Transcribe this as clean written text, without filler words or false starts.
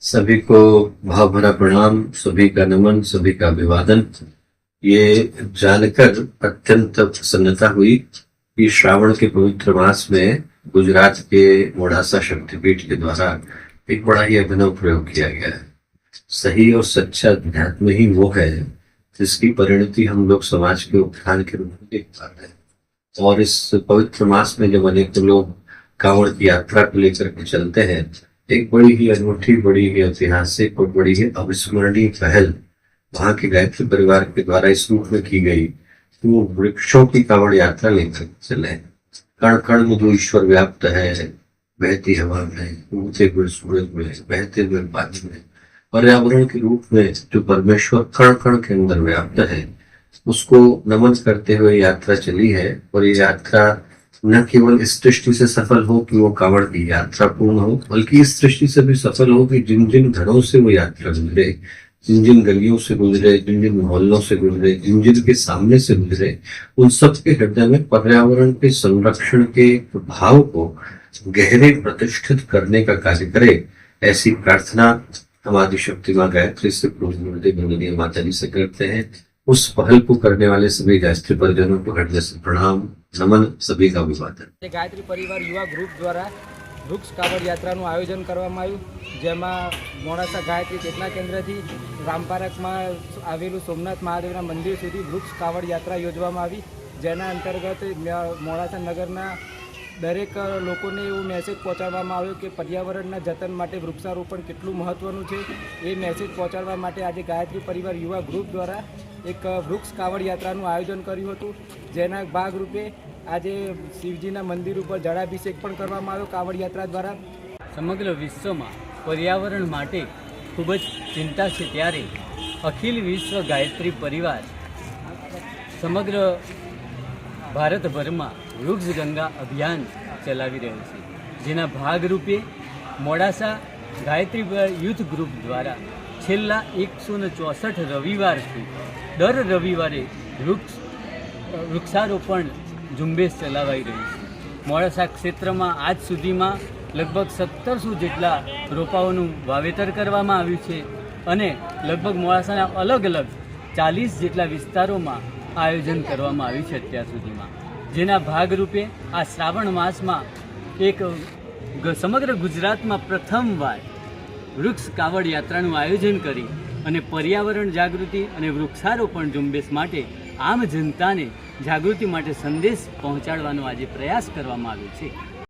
सभी को भाव भरा प्रणाम, सभी का नमन, सभी का अभिवादन। ये जानकर अत्यंत प्रसन्नता हुई कि श्रावण के पवित्र मास में गुजरात के मोडासा शक्तिपीठ के द्वारा एक बड़ा ही अभिनव प्रयोग किया गया है। सही और सच्चा अध्यात्म ही वो है जिसकी परिणति हम लोग समाज के उत्थान के रूप में देख पाते हैं। और इस पवित्र मास में जब अनेक लोग कांवड़ की यात्रा को लेकर के चलते हैं, एक बड़ी ही अनूठी, बड़ी ही ऐतिहासिक और बड़ी ही अविस्मरणीय पहल वहां के गायत्री परिवार के द्वारा इस रूप में की गई कि वो वृक्षों की कांवड़ यात्रा लेकर चले। कण कण में जो ईश्वर व्याप्त है, बहती हवा में, उगते हुए सूरज में, बहते हुए पानी में, पर्यावरण के रूप में जो परमेश्वर कण कण के अंदर व्याप्त है, उसको नमन करते हुए यात्रा चली है। और ये यात्रा न केवल इस दृष्टि से सफल हो कि वो कांवड़ की यात्रा पूर्ण हो, बल्कि इस दृष्टि से भी सफल हो कि जिन जिन घरों से वो यात्रा गुजरे, जिन जिन गलियों से गुजरे, जिन जिन मोहल्लों से गुजरे, जिन जिन के सामने से गुजरे, उन सब के हृदय में पर्यावरण के संरक्षण के भाव को गहरे प्रतिष्ठित करने का कार्य करे, ऐसी प्रार्थना हम आदिशक्ति मां गायत्री से पूज्य माता जी से करते हैं। उस पहल को करने वाले सभी गायत्री परिजनों को हृदय से प्रणाम, नमन, सभी का अभिवादन। गायत्री परिवार युवा ग्रुप द्वारा वृक्ष कावड़ यात्राનું આયોજન કરવામાં આવ્યું, જેમાં મોડાસા ગાયત્રી ચેતના કેન્દ્રથી રામપારકમાં આવેલું સોમનાથ મહાદેવના મંદિર સુધી વૃક્ષ કાવડ યાત્રા યોજવામાં આવી, જેના અંતર્ગત મોડાસા નગરના દરેક લોકોને એવું મેસેજ પહોંચાડવામાં આવ્યો કે પર્યાવરણના જતન માટે વૃક્ષારોપણ કેટલું મહત્ત્વનું છે। એ મેસેજ પહોંચાડવા માટે આજે ગાયત્રી પરિવાર યુવા ગ્રુપ દ્વારા એક વૃક્ષ કાવડ યાત્રાનું આયોજન કર્યું હતું, જેના ભાગરૂપે આજે શિવજીના મંદિર ઉપર જળાભિષેક પણ કરવામાં આવ્યો કાવડ યાત્રા દ્વારા। સમગ્ર વિશ્વમાં પર્યાવરણ માટે ખૂબ જ ચિંતા છે, ત્યારે અખિલ વિશ્વ ગાયત્રી પરિવાર સમગ્ર ભારતભરમાં વૃક્ષ ગંગા અભિયાન ચલાવી રહ્યું છે, જેના ભાગરૂપે મોડાસા ગાયત્રી યુથ ગ્રુપ દ્વારા છેલ્લા 164 રવિવારથી દર રવિવારે વૃક્ષારોપણ ઝુંબેશ ચલાવાઈ રહી છે। મોડાસા ક્ષેત્રમાં આજ સુધીમાં લગભગ 1700 જેટલા રોપાઓનું વાવેતર કરવામાં આવ્યું છે અને લગભગ મોડાસાના અલગ અલગ 40 જેટલા વિસ્તારોમાં આયોજન કરવામાં આવ્યું છે અત્યાર સુધીમાં, જેના ભાગરૂપે આ શ્રાવણ માસમાં એક સમગ્ર ગુજરાતમાં પ્રથમવાર વૃક્ષ કાવડ યાત્રાનું આયોજન કરી અને પર્યાવરણ જાગૃતિ અને વૃક્ષારોપણ ઝુંબેશ માટે આમ જનતાને જાગૃતિ માટે સંદેશ પહોંચાડવાનો આજે પ્રયાસ કરવામાં આવ્યો છે।